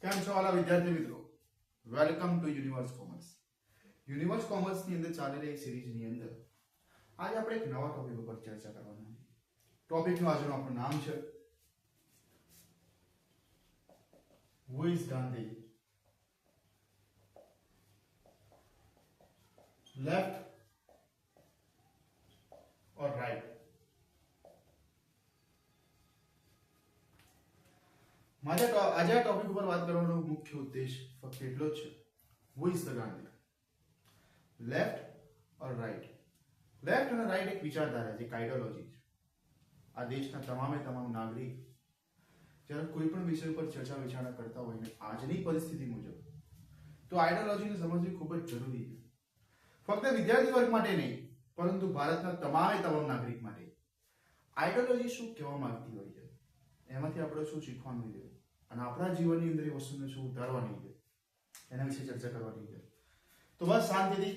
કેમ છો વાલા વિદ્યાર્થી મિત્રો, welcome to universe commerce. Universe commerce ની અંદર ચાલેલી સિરીઝ ની અંદર આજે આપણે એક નવા ટોપિક ઉપર ચર્ચા કરવાના છે. ટોપિકનું આજનું આપણું નામ છે who is Gandhi, left or right. આજે આ ટોપિક ઉપર વાત કરવાનો મુખ્ય ઉદ્દેશ ફક્ત એટલો જ છે, who is the Gandhi, left or right. Left અને રાઈટ એક વિચારધારા છે, એક આઈડિયોલોજી છે. આ દેશના તમામે તમામ નાગરિક જ્યારે કોઈ પણ વિષય પર ચર્ચા વિચારણા કરતા હોય ને આજની પરિસ્થિતિ મુજબ, તો આઈડિયોલોજીને સમજવી ખૂબ જ જરૂરી છે. ફક્ત વિદ્યાર્થી વર્ગ માટે નહીં, પરંતુ ભારતના તમામે તમામ નાગરિક માટે આઈડિયોલોજી શું કહેવા માંગતી હોય છે, એમાંથી આપણે શું શીખવાનું છે અને આપણા જીવનની અંદર એ વસ્તુને શું ઉતારવાની છે, એના વિશે ચર્ચા કરવાની છે. તો બસ શાંતિથી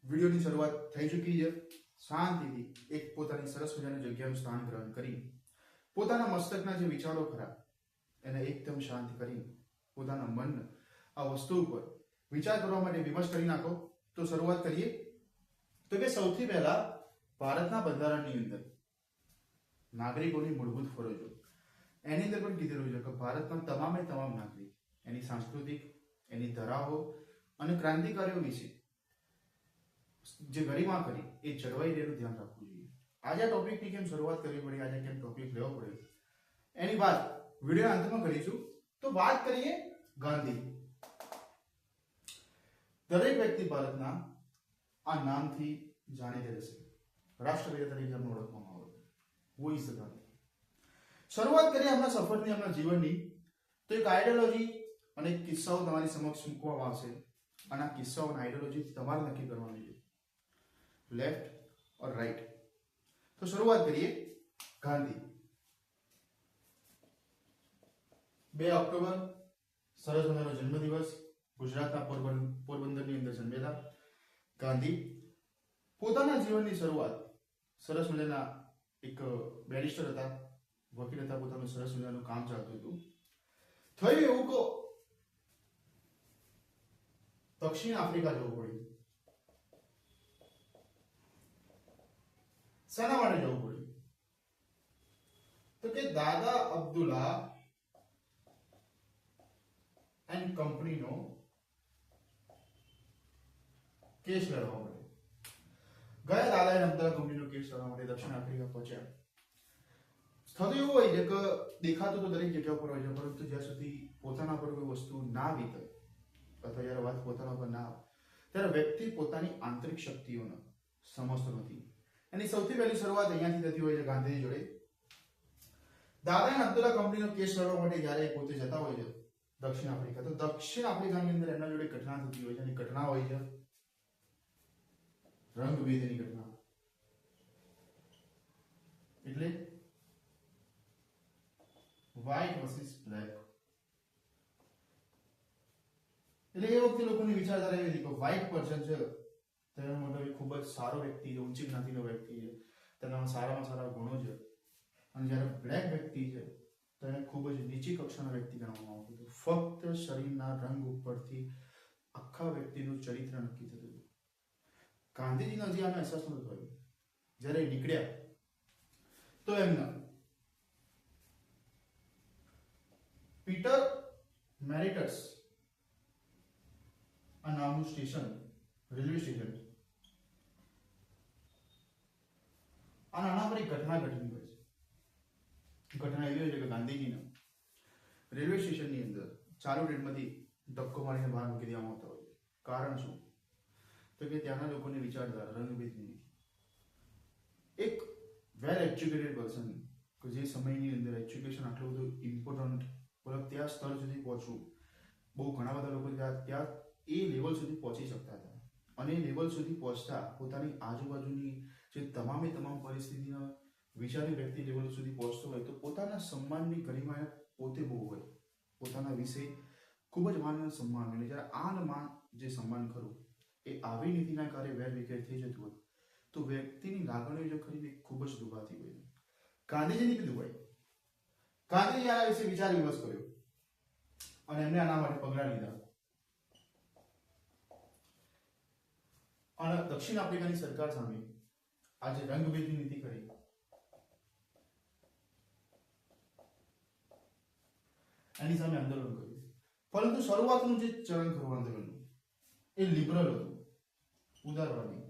વિડીયોની શરૂઆત થઈ ચૂકી છે. શાંતિથી એક પોતાની સરસ મજાની જગ્યાનું સ્થાન ગ્રહણ કરી પોતાના મસ્તકના જે વિચારો ખરા એને એકદમ શાંત કરી પોતાના મન આ વસ્તુ ઉપર વિચાર કરવા માટે વિમર્શ કરી નાખો. તો શરૂઆત કરીએ. તો કે સૌથી પહેલા ભારતના બંધારણની અંદર નાગરિકોની મૂળભૂત ફરજો એની અંદર પણ કીધેલું છે કે ભારતના તમામે તમામ નાગરિક એની સાંસ્કૃતિક, એની ધરાવો અને ક્રાંતિકારીઓ વિશે જે ગરિમા કરી એ જળવાઈ રહેનું ધ્યાન રાખવું જોઈએ. આજે આ ટોપિકની કેમ શરૂઆત કરવી પડી, આજે કેમ ટોપિક લેવો પડે, એની વાત વિડીયો અંતમાં કરીશું. તો વાત કરીએ ગાંધી. દરેક વ્યક્તિ ભારતના આ નામથી જાણીતા રહેશે, રાષ્ટ્રપિતા તરીકે એમને ઓળખવામાં આવે. Who is the Gandhi. શરૂઆત કરીએ આપણા સફરની, આપણા જીવનની. તો એક આઈડિયોલોજી અને એક કિસ્સાઓ તમારી સમક્ષ મૂકવામાં આવશે અને આ કિસ્સાઓ અને આઈડિયોલોજી તમારે નક્કી કરવાની છે, લેફ્ટ ઓર રાઈટ. તો શરૂઆત કરીએ ગાંધી. 2 ઓક્ટોબર સરસ મજાનો જન્મદિવસ, ગુજરાતના પોરબંદરની અંદર જન્મેલા ગાંધી પોતાના જીવનની શરૂઆત સરસ મજાના એક બેરિસ્ટર હતા, વકીલ હતા, પોતાનું સરસ મજાનું કામ ચાલતું હતું. થયું એવું કે દક્ષિણ આફ્રિકા જવું પડ્યું. શાના માટે જવું પડ્યું? તો કે દાદા અબ્દુલ્લા એન્ડ કંપનીનો કેસ લડવા માટે ગયા. દાદા એન્ડ અબ્દુલ્લા કંપનીનો કેસ લડવા માટે દક્ષિણ આફ્રિકા પહોંચ્યા. થતું એવું હોય છે કે દેખાતું તો દરેક જગ્યા પર હોય છે, પરંતુ જ્યાં સુધી પોતાના પર કોઈ વસ્તુ ના વીતે અથવા જ્યારે વાત પોતાના પર ના આવે ત્યારે વ્યક્તિ પોતાની આંતરિક શક્તિઓને સમજતો નથી. એની સૌથી પહેલી શરૂઆત અહીંયાથી થતી હોય છે ગાંધીજી જોડે. દાદા એન્ડ અબ્દુલ્લા કંપનીનો કેસ લડવા માટે જ્યારે પોતે જતા હોય છે દક્ષિણ આફ્રિકા, તો દક્ષિણ આફ્રિકાની અંદર એમના જોડે ઘટના થતી હોય છે અને ઘટના હોય છે રંગભેદની ઘટના. એટલે વ્હાઇટ વર્સિસ બ્લેક. એટલે એ વખતે લોકોની વિચારધારા એવી હતી કે વ્હાઇટ પર્સન છે તેનો મતલબ ખૂબ જ સારો વ્યક્તિ છે, ઊંચી જ્ઞાતિનો વ્યક્તિ છે, તેનામાં સારામાં સારા ગુણો છે. અને જ્યારે બ્લેક વ્યક્તિ છે તેને ખૂબ જ નીચી કક્ષાનો વ્યક્તિ ગણવામાં આવતું હતું. ફક્ત શરીરના રંગ ઉપરથી આખા વ્યક્તિનું ચરિત્ર નક્કી થતું હતું. ગાંધીજીને હજી આનો અહેસાસ નહોતો થયો. જ્યારે નીકળ્યા તો એમના પીટર મેરિટસ આ નામનું સ્ટેશન, રેલવે સ્ટેશન, આ નાના પર એક ઘટના ઘટની હોય છે. ઘટના એવી હોય છે કે ગાંધીજીને રેલવે સ્ટેશનની અંદર ચાલુ ટ્રેનમાંથી ધક્કો મારીને બહાર મૂકી દેવામાં આવતા હોય છે. કારણ શું? તો કે ત્યાંના લોકોની વિચારધારા રંગભેદની. એક વેલ એજ્યુકેટેડ પર્સન કે જે સમયની અંદર એજ્યુકેશન આટલું બધું ઇમ્પોર્ટન્ટ, મતલબ ત્યાં સ્તર સુધી પહોંચવું બહુ ઘણા બધા લોકો ત્યાં એ લેવલ સુધી પહોંચી શકતા હતા. અને એ લેવલ સુધી પહોંચતા પોતાની આજુબાજુની જે તમામે તમામ પરિસ્થિતિના વિચારી વ્યક્તિ લેવલ સુધી પહોંચતો હોય તો પોતાના સન્માનની ગરિમા પોતે બહુ હોય, પોતાના વિશે ખૂબ જ માન અને સન્માન હોય. જ્યારે આન માન જે સન્માન ખરું એ આવી નીતિના કાર્ય વેર વિખેર થઈ જતું હોય તો વ્યક્તિની લાગણીઓ જે ખરી ખૂબ જ દુભાતી હોય. ગાંધીજીની બી દુભાઈ. ગાંધીજી આ વિશે વિચાર વિમર્શ કર્યો. અને એમને આના માટે પગલાં લીધા. અને દક્ષિણ આફ્રિકાની સરકાર સામે આજે રંગભેદની નીતિ કરી, એની સામે આંદોલન કર્યું. પરંતુ શરૂઆતનું જે ચરણ ખરું આંદોલનનું એ લિબરલ હતું, ઉદારવાદી.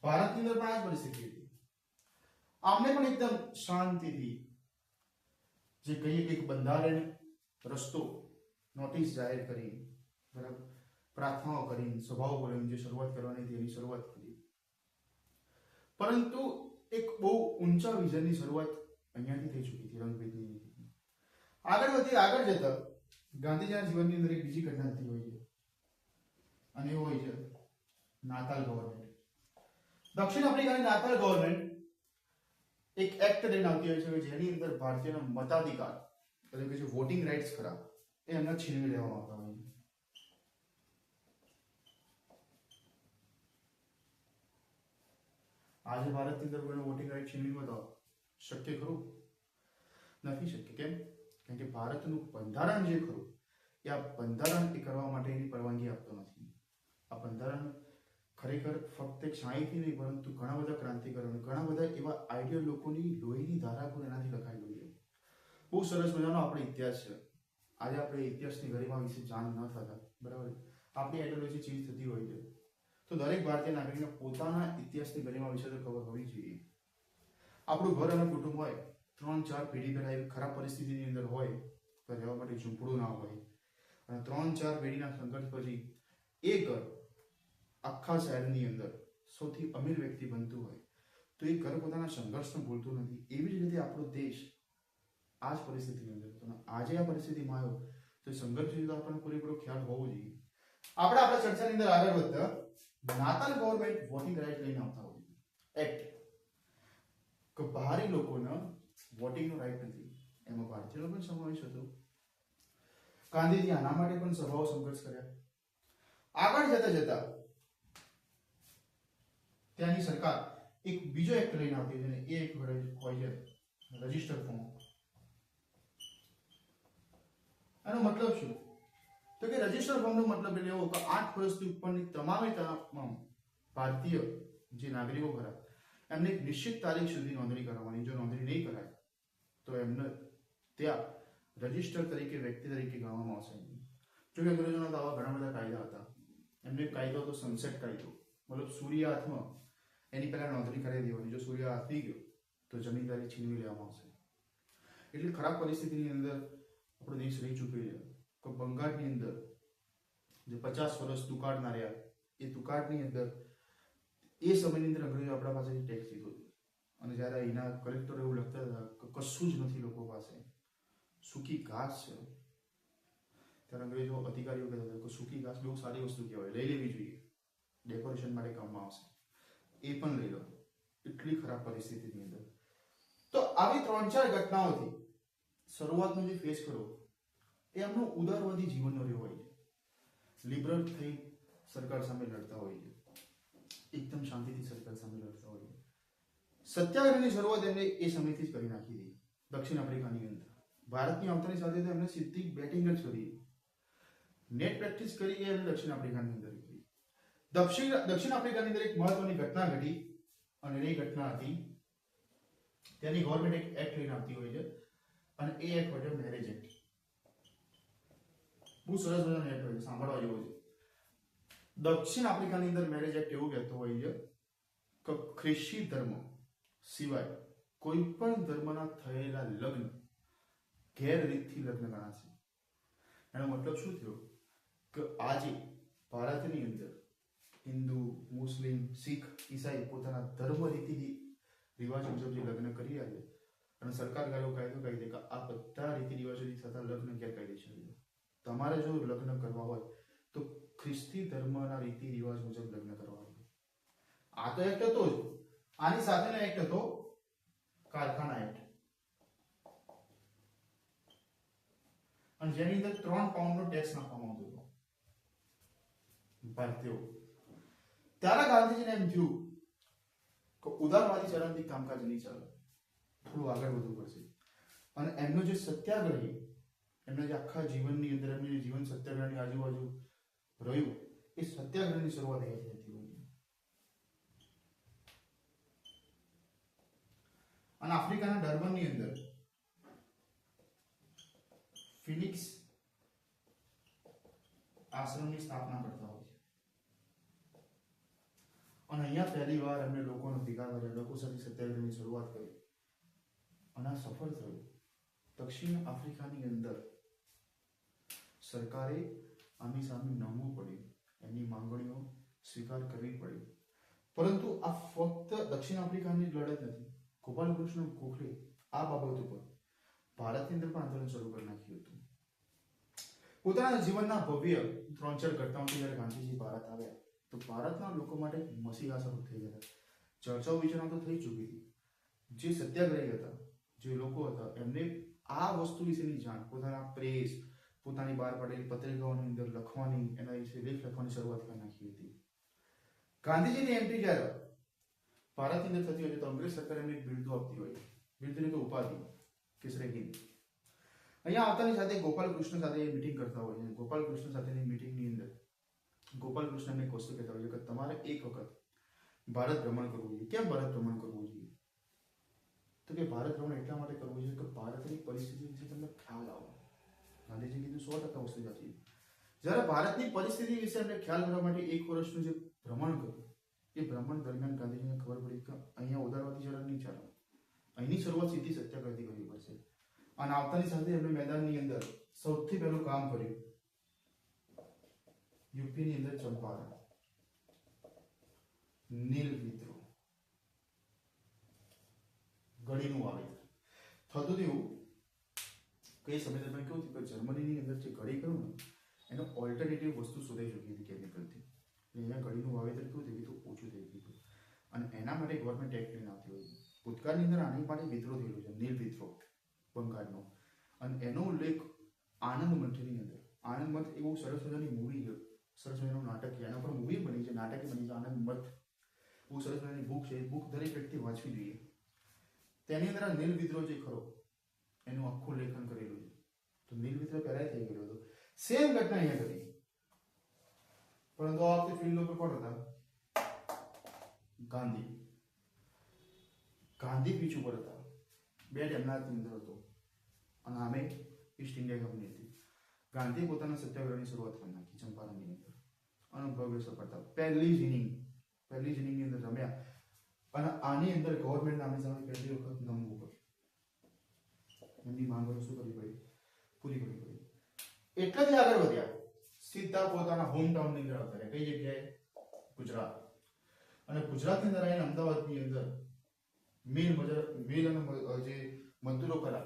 ભારતની અંદર પણ આ જ પરિસ્થિતિ હતી. આમને પણ એકદમ શાંતિથી જે કહીએ કે એક બંધારણ રસ્તો નોટિસ જાહેર કરી, બરાબર, પ્રાર્થનાઓ કરી, સભાઓ બોલાવીને જે શરૂઆત કરવાની હતી એની શરૂઆત કરી. પરંતુ એક બહુ ઊંચા વિઝનની શરૂઆત અહીંયાથી થઈ ચૂકી હતી રંગભેદની નીતિ. આગળ જતા ગાંધીજીના જીવનની અંદર એક બીજી ઘટના થતી હોય છે, અને એ હોય છે નાતાલ ગવર્મેન્ટ. દક્ષિણ આફ્રિકાની નાતાલ ગવર્મેન્ટ એક એક્ટ લઈને આવતી હોય છે જેની અંદર ભારતીયોના મતાધિકાર, એટલે કે જે વોટિંગ રાઇટ્સ ખરા, એ એમને છીનવી લેવામાં આવતા હોય છે. આજે ભારતની અંદર કોઈને વોટિંગ રાઇટ છીનવી બતાવો શક્ય ખરું? નથી શક્ય. કેમ? કારણ કે ભારતનું બંધારણ જે ખરું એ આ બંધારણ એ કરવા માટેની પરવાનગી આપતો નથી. આ બંધારણ ખરેખર ફક્ત એક શાહીથી નહીં, પરંતુ ઘણા બધા ક્રાંતિકારીઓ, ઘણા બધા એવા આઈડિયલ લોકોની લોહીની ધારા પર એનાથી લખાયેલું છે. બહુ સરસ મજાનો આપણો ઇતિહાસ છે. આજે આપણે ઇતિહાસની ગરિમા વિશે જાણ ન થતા, બરાબર, આપણી આઈડિયોલોજી ચેન્જ થતી હોય છે. તો દરેક ભારતીય નાગરિકને પોતાના ઇતિહાસની ગરિમા વિશે તો ખબર હોવી જોઈએ. આપણું ઘર અને કુટુંબ હોય, 3-4 પેઢી પહેલા એવી ખરાબ પરિસ્થિતિની અંદર હોય તો રહેવા માટે ઝૂંપડું ના હોય, અને 3-4 પેઢીના સંઘર્ષ પછી એ ઘર આખા શહેરની અંદર સૌથી અમીર વ્યક્તિ બનતું હોય તો એ ઘર પોતાના સંઘર્ષને ભૂલતું નથી. એવી જ રીતે આપણો દેશ આ જ પરિસ્થિતિની અંદર હતો. આજે આ પરિસ્થિતિમાં આવ્યો તો સંઘર્ષ વિશે આપણને પૂરેપૂરો ખ્યાલ હોવો જોઈએ. આપણે આપણા ચર્ચાની અંદર આગળ વધતા નાતાલ ગવર્મેન્ટ વોટિંગ રાઇટ લઈને આવતા હોય એક્ટ કે બહારી લોકોને વોટિંગનો રાઇટ નથી. એમાં ભારતીયોનો પણ સમાવેશ હતો. ગાંધીજી આના માટે પણ સભાઓ સંઘર્ષ કર્યા. આગળ જતા ત્યાંની સરકાર એક બીજો એક્ટ લઈને આવતી છે, ને એ એક હોય છે રજિસ્ટર ફોર્મ. આનો મતલબ શું? તો કે રજિસ્ટર ફોર્મનો મતલબ એટલે એવો કે 8 વર્ષથી ઉપરની તમામ ભારતીય જે નાગરિકો ખરા એમને એક નિશ્ચિત તારીખ સુધી નોંધણી કરાવવાની. જો નોંધણી નહીં કરાય તો એમને ત્યાં રજિસ્ટર તરીકે, વ્યક્તિ તરીકે ગણવામાં આવશે. જો કે અંગ્રેજોના તો આવા ઘણા બધા કાયદા હતા. એમને એક કાયદો હતો સનસેટ કાયદો, મતલબ સૂર્યાસ્તમાં એની પહેલા નોંધણી કરાવી દેવાની. જો સૂર્ય આથમી ગયો તો જમીનદારી છીનવી લેવામાં આવશે. એટલી ખરાબ પરિસ્થિતિની અંદર આપણો દેશ રહી ચૂક્યો છે કે બંગાળની અંદર જે 50 વર્ષ દુકાળના રહ્યા, એ દુકાળની અંદર એ સમયની અંદર અંગ્રેજો આપણા પાસેથી ટેક્સ લીધો હતો. અને જ્યારે એના કલેક્ટર એવું લખતા હતા કે કશું જ નથી લોકો પાસે, સૂકી ઘાસ છે, ત્યારે અંગ્રેજો અધિકારીઓ કહેતા હતા કે સૂકી ઘાસ બહુ સારી વસ્તુ કહેવાય, લઈ લેવી જોઈએ, ડેકોરેશન માટે કામમાં આવશે, એ પણ લઈ લો. એટલી ખરાબ પરિસ્થિતિની અંદર તો આવી 3-4 ઘટનાઓથી શરૂઆતનો જે ફેસ કરો એ એમનો ઉદારવાદી જીવનનો રહ્યો હોય છે. લિબરલ થઈ સરકાર સામે લડતા હોય છે, એકદમ શાંતિથી સરકાર સામે લડતા હોય છે. સત્યાગ્રહની શરૂઆત એમને એ સમયથી જ કરી નાખી હતી દક્ષિણ આફ્રિકાની અંદર. ભારતની આવતાની સાથે તો એમને સીધી બેટિંગ જ કરી, નેટ પ્રેક્ટિસ કરી, એ એમને દક્ષિણ આફ્રિકાની અંદર કરી. દક્ષિણ આફ્રિકાની અંદર એક મહત્વની ઘટના ઘટી, અને એ ઘટના હતી ત્યાંની ગવર્મેન્ટ એક એક્ટ લઈને આવતી હોય છે, અને એ એક્ટ હોય છે મેરેજ એક્ટ. બહુ સરસ મજાનો એક્ટ હોય છે, સાંભળવા જેવો છે. દક્ષિણ આફ્રિકાની અંદર મેરેજ એક્ટ એવું કહેતો હોય છે કે ખ્રિસ્તી ધર્મ સિવાય કોઈ પણ ધર્મના થયેલા લગ્ન ગેરરીતથી લગ્ન ગણાશે. એનો મતલબ શું થયો કે આજે ભારતની અંદર હિન્દુ, મુસ્લિમ, શીખ, ઈસાઈ પોતાના ધર્મ રીતિ રિવાજ મુજબ જે લગ્ન કરી રહ્યા છે, અને સરકાર કાયદો કહી દે કે આ બધા રીતિ રિવાજોથી થતા લગ્ન ગેરકાયદેસર છે. તમારે જો લગ્ન કરવા હોય તો ખ્રિસ્તી ધર્મના રીતિ રિવાજ મુજબ લગ્ન કરવા હોય. આ તો એક્ટ હતો જ. આની સાથેનો એક્ટ હતો કારખાના એક્ટ, અને જેની અંદર 3 પાઉન્ડનો ટેક્સ નાખવામાં આવતો હતો ભારતીયો. ત્યારે ગાંધીજીને એમ થયું કે ઉદારવાદી ચરણથી કામકાજ નહીં ચાલે, થોડું આગળ વધવું પડશે. અને એમનો જે સત્યાગ્રહી એમના જે આખા જીવનની અંદર એમની જીવન સત્યાગ્રહની આજુબાજુ રહ્યું, એ સત્યાગ્રહની શરૂઆત અહીંયાથી થતી હોય છે. અને આફ્રિકાના ડર્બનની અંદર ફિનિક્સ આશ્રમની સ્થાપના કરતા હોય છે. અને અહીંયા પહેલી વાર એમને લોકોનો ભેગા કર્યા, લોકો સાથે સત્યાગ્રહની શરૂઆત કરી અને આ સફળ થયું. દક્ષિણ આફ્રિકાની અંદર સરકારે આમની સામે નમવું પડ્યું, એમની માંગણીઓ સ્વીકાર કરવી પડી. પરંતુ આ ફક્ત દક્ષિણ આફ્રિકાની લડત નથી. ગોપાલકૃષ્ણ ગોખલે આ બાબત ઉપર ભારતની અંદર પણ આંદોલન શરૂ કરી નાખ્યું હતું. પોતાના જીવનના ભવ્ય 3-4 ઘટનાઓથી જ્યારે ગાંધીજી ભારત આવ્યા તો ભારતના લોકો માટે મસીહા સ્વરૂપ થઈ ગયા. ચર્ચાઓ વિચારણા તો થઈ ચૂકી હતી. જે સત્યાગ્રહી હતા, જે લોકો હતા, એમને આ વસ્તુ વિશેની જાણ પોતાના પ્રેસ, પોતાની બહાર પાડેલી પત્રિકાઓની અંદર લખવાની, એના વિશે લેખ લખવાની શરૂઆત કરી નાખી હતી. ગાંધીજીની એન્ટ્રી જ્યારે ભારતની અંદર થતી હોય તો અંગ્રેજ સરકાર એમને બિરુદો આપતી હોય. બિરુદની તો ઉપાધિ કેસરે હિન્દ. અહીંયા આવતાની સાથે ગોપાલકૃષ્ણ સાથે મીટિંગ કરતા હોય છે. ગોપાલકૃષ્ણ સાથેની મીટિંગની અંદર ગોપાલકૃષ્ણને એક વસ્તુ કહેતા હોય છે કે તમારે એક વખત ભારત ભ્રમણ કરવું જોઈએ. કેમ ભારત ભ્રમણ કરવું જોઈએ? તો કે ભારત ભ્રમણ એટલા માટે કરવું જોઈએ કે ભારતની પરિસ્થિતિ વિશે તમને ખ્યાલ આવે. ગાંધીજી કીધું 100% વસ્તુ સાચી. જ્યારે ભારતની પરિસ્થિતિ વિશે એમને ખ્યાલ કરવા માટે 1 વર્ષનું જે ભ્રમણ કર્યું, એ ભ્રમણ દરમિયાન ગાંધીજીને ખબર પડી કે અહીંયા ઉદારવાદી ચરણ નહીં ચાલે, અહીંની શરૂઆત સીધી સત્યાગ્રહથી કરવી પડશે. અને આવતાની સાથે એમણે મેદાનની અંદર સૌથી પહેલું કામ કર્યું યુપીની અંદર ચંપારણ, નીલ વિદ્રોહ, ગળીનું વાવેતર. થતું એવું કઈ સમય દરમિયાન કેવું થયું કે જર્મનીની અંદર જે ગળી કર્યું ને એનો ઓલ્ટરનેટિવ વસ્તુ શોધાઈ ચૂકી હતી કેમિકલથી. અહીંયા ગળીનું વાવેતર કેવું થઈ ગયું ઓછું થઈ ગયું. અને એના માટે ગવર્મેન્ટ એક્ટ લઈને આવતી હોય. ભૂતકાળની અંદર આની માટે વિદ્રોહ થયેલો છે, નીલ વિદ્રોહ બંગાળનો. અને એનો ઉલ્લેખ આનંદ મંથની અંદર, આનંદ મંથ એ બહુ સરસ મજાની મૂવી છે, સરસ મજાનું નાટક છે. એના પર મૂવી બની છે, નાટક બની છે આનંદ મથ. બહુ સરસ મજાની બુક છે. એ બુક દરેક વ્યક્તિ વાંચવી જોઈએ. તેની અંદર આ નીલ વિદ્રોહ જે ખરો એનું આખું લેખન કરેલું છે. તો નીલ વિદ્રોહ પહેલા થઈ ગયેલો હતો. સેમ ઘટના અહીંયા કરી, પરંતુ આ વખતે ફિલ્ડ ઉપર કોણ હતા? ગાંધી. ગાંધી બીચ ઉપર હતા. બે એમના અંદર હતો અને આમે ઈસ્ટ ઇન્ડિયા કંપની હતી. ગાંધીએ પોતાના સત્યાગ્રહની શરૂઆત કરી નાખી ચંપારણની અંદર અને ભવ્ય સફળતા. પહેલી જ ઇનિંગની અંદર રમ્યા અને આની અંદર ગવર્મેન્ટ આમની સામે પહેલી વખત નમવું પડ્યું. એમની માંગો શું કરવી પડી? પૂરી કરવી પડી. એટલાથી આગળ વધ્યા, સીધા પોતાના હોમ ટાઉનની અંદર આવતા રહ્યા. કઈ જગ્યાએ? ગુજરાત. અને ગુજરાતની અંદર આવીને અમદાવાદની અંદર મિલ અને જે મજદૂરો કરા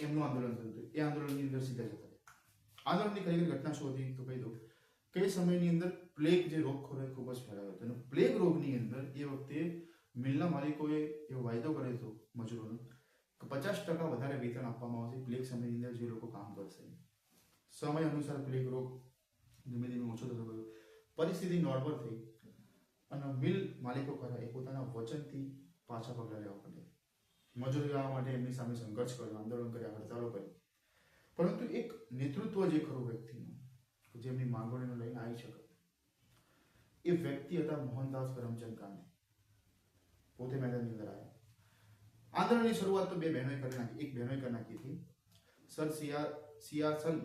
એમનું આંદોલન થયું હતું. એ આંદોલનની અંદર સીધા જતા રહ્યા. આંદોલનની ખરેખર ઘટના શું હતી તો કહી દઉં. કઈ સમયની અંદર પ્લેગ જે રોગ ખરો એ ખૂબ જ ફેલાયો હતો. અને પ્લેગ રોગની અંદર એ વખતે મિલના માલિકોએ એવો વાયદો કર્યો હતો મજૂરોનો કે 50% વધારે વેતન આપવામાં આવશે પ્લેગ સમયની અંદર જે લોકો કામ કરશે. સમય અનુસાર પ્લેગ રોગ ધીમે ધીમે ઓછો થતો ગયો. પરિસ્થિતિ નોર્મલ થઈ અને મિલ માલિકો ખરા એ પોતાના વચનથી પાછા પગલા લેવા પડ્યા. મજૂરી લેવા માટે એમની સામે સંઘર્ષ કર્યો, આંદોલન કર્યા, હડતાલો કરી. પરંતુ એક નેતૃત્વ જે ખરું વ્યક્તિનું જેમની માંગણીઓ લઈને આવી શકે એ વ્યક્તિ હતા મોહનદાસ કરમચંદ ગાંધી. પોતે મેદાનની અંદર આવ્યા. આંદોલનની શરૂઆત તો બે બહેનોએ કરી નાખી. એક બહેનોએ કરી નાખી હતી, સર સિયાસલ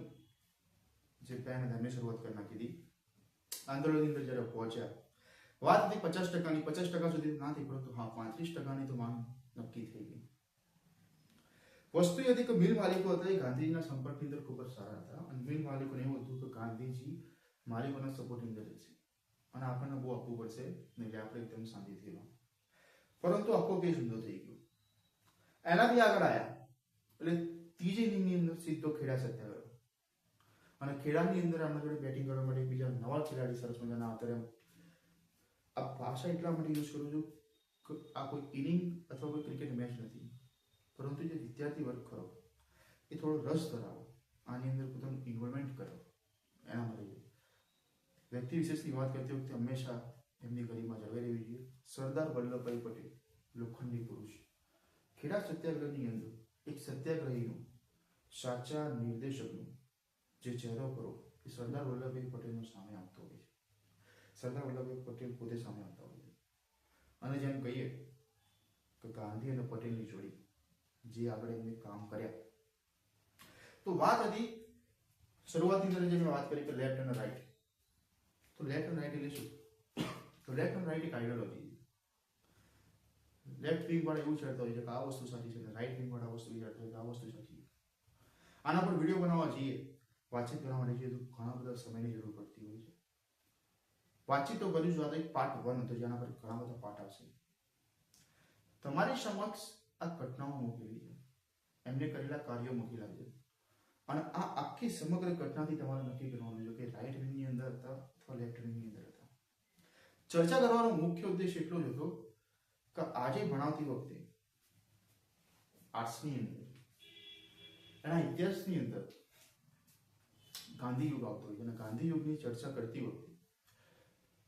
જે બહેન હતા એમને શરૂઆત કરી નાખી હતી. આંદોલનની અંદર જ્યારે પહોંચ્યા વાત હતી 50%ની, 50% સુધી ના થઈ, પરંતુ હા 35%ની તો માંગ નક્કી થઈ ગઈ. વસ્તુ એ હતી કે મિલ માલિકો હતા એ ગાંધીજીના સંપર્કની અંદર ખૂબ જ સારા હતા અને મિલ માલિકોને એવું હતું કે ગાંધીજી માલિકોના સપોર્ટની અંદર રહેશે અને આપણને બહુ આપવું પડશે નહીં એટલે આપણે એકદમ શાંતિથી રહેવું. પરંતુ આખો કેસ ઊંધો થઈ ગયો. એનાથી આગળ આવ્યા એટલે ત્રીજી ઇનિંગની અંદર સીધો ખેડા સત્યાગ્રહ અને ખેડાની અંદર આમના જોડે બેટિંગ કરવા માટે બીજા નવા ખેલાડી સરસ મજાના આવતા. આ ભાષા એટલા માટે યુઝ કરું છું કે આ કોઈ ઇનિંગ અથવા કોઈ ક્રિકેટ મેચ નથી, પરંતુ જે વિદ્યાર્થી વર્ગ ખરો એ થોડો રસ ધરાવો, આની અંદર પોતાનું ઇન્વોલ્વમેન્ટ કરો. એના માટે વ્યક્તિ વિશેષની વાત કરતી વખતે હંમેશા એમની ગરિમા જળવાઈ રહેવી જોઈએ. સરદાર વલ્લભભાઈ પટેલ, લોખંડી પુરુષ. ખેડા સત્યાગ્રહની અંદર એક સત્યાગ્રહીનું સાચા નિર્દેશકનો જે ચહેરો ખરો એ સરદાર વલ્લભભાઈ પટેલનો સામે આવતો હોય છે. સરદાર વલ્લભભાઈ પટેલ પોતે સામે આવતા હોય છે. અને જેમ કહીએ કે ગાંધી અને પટેલની જોડી જે આગળ એમને કામ કર્યા, તો વાત હતી શરૂઆતની અંદર જે મેં વાત કરી કે લેફ્ટ અને રાઈટ. તો લેફ્ટ અને રાઈટ એટલે શું? તો લેફ્ટ અને રાઈટ એક આઈડિયોલોજી છે. લેફ્ટ વિંગ વાળા એવું વિચારતા હોય છે કે આ વસ્તુ સાચી છે, અને રાઈટ વિંગ વાળા વસ્તુ વિચારતા હોય કે આ વસ્તુ સાચી છે. આના પર વિડીયો બનાવવા જઈએ, વાતચીત કરવા માટે જઈએ તો ઘણા બધા સમયની જરૂર પડતી હોય છે. વાતચીત તો કરીશું, આ તો એક પાર્ટ 1 હતો જેના પર ઘણા બધા પાર્ટ આવશે. તમારી સમક્ષ આ ઘટનાઓ મૂકેલી છે, એમને કરેલા કાર્યો મૂકેલા છે, અને આ આખી સમગ્ર ઘટનાથી તમારે નક્કી કરવાનું છે કે રાઈટ વિંગની અંદર હતા અથવા લેફ્ટ વિંગની અંદર હતા. ચર્ચા કરવાનો મુખ્ય ઉદ્દેશ એટલો જ હતો કે આજે ભણાવતી વખતે આર્ટ્સની અંદર એના ઇતિહાસની અંદર ગાંધી યુગ આવતો હોય છે, અને ગાંધી યુગની ચર્ચા કરતી વખતે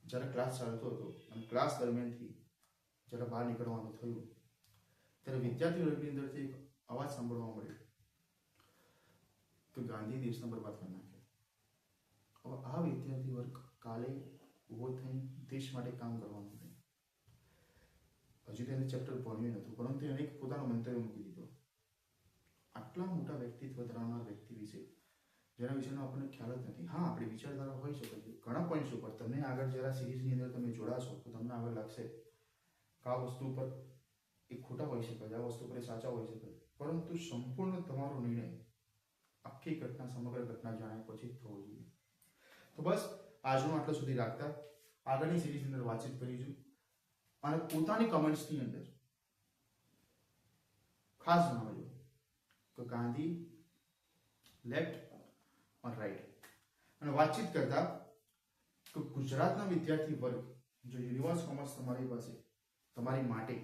જ્યારે ક્લાસ ચાલતો હતો અને ક્લાસ દરમિયાનથી જ્યારે બહાર નીકળવાનું થયું ત્યારે વિદ્યાર્થી વર્ગની અંદરથી એક અવાજ સાંભળવા મળ્યો કે ગાંધી દેશને બરબાદ કરી નાખ્યો. હવે આ વિદ્યાર્થી વર્ગ કાલે ઉભો થઈને દેશ માટે કામ કરવાનું હતું. હજુ તેને ચેપ્ટર ભણ્યું નહોતું, પરંતુ એને એક પોતાનો મંતવ્ય મૂકી દીધો. આટલા મોટા વ્યક્તિત્વ ધરાવનાર વ્યક્તિ વિશે જેના વિશેનો આપણને ખ્યાલ જ નથી. હા, આપણી વિચારધારા હોઈ શકે છે ઘણા પોઈન્ટ્સ ઉપર. તમને આગળ જરા સિરીઝની અંદર તમે જોડાશો તો તમને આગળ લાગશે કે આ વસ્તુ પર એ ખોટા હોઈ શકે છે, આ વસ્તુ પર એ સાચા હોઈ શકે છે, પરંતુ સંપૂર્ણ તમારો નિર્ણય આખી ઘટના, સમગ્ર ઘટના જાણ્યા પછી જ થવો જોઈએ. તો બસ આજનું આટલું સુધી રાખતા આગળની સિરીઝની અંદર વાતચીત કરીશું, અને પોતાની કમેન્ટ્સની અંદર ખાસ જણાવજો કે ગાંધી લેફ્ટ और राइट. અને વાતચીત કરતા કે ગુજરાતના વિદ્યાર્થી વર્ગ જો યુનિવર્સ કોમર્સ તમારી પાસે તમારી માટે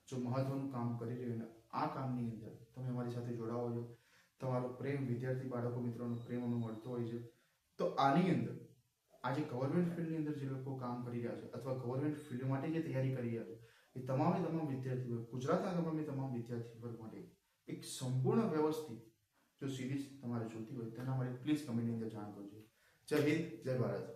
જો મહત્વનું કામ કરી રહ્યું અને આ કામની અંદર તમે અમારી સાથે જોડાવો છો, તમારો પ્રેમ વિદ્યાર્થી બાળકો મિત્રોનો પ્રેમ અમને મળતો હોય છે, તો આની અંદર આજે ગવર્મેન્ટ ફિલ્ડની અંદર જે લોકો કામ કરી રહ્યા છે અથવા ગવર્મેન્ટ ફિલ્ડ માટે જે તૈયારી કરી રહ્યા છે એ તમામ વિદ્યાર્થી વર્ગ, ગુજરાતના તમામ વિદ્યાર્થી વર્ગ માટે એક સંપૂર્ણ વ્યવસ્થિત જો સિરીઝ તમારે જોતી હોય તેના માટે પ્લીઝ કમેન્ટની અંદર જાણ કરજો. જય હિન્દ, જય ભારત.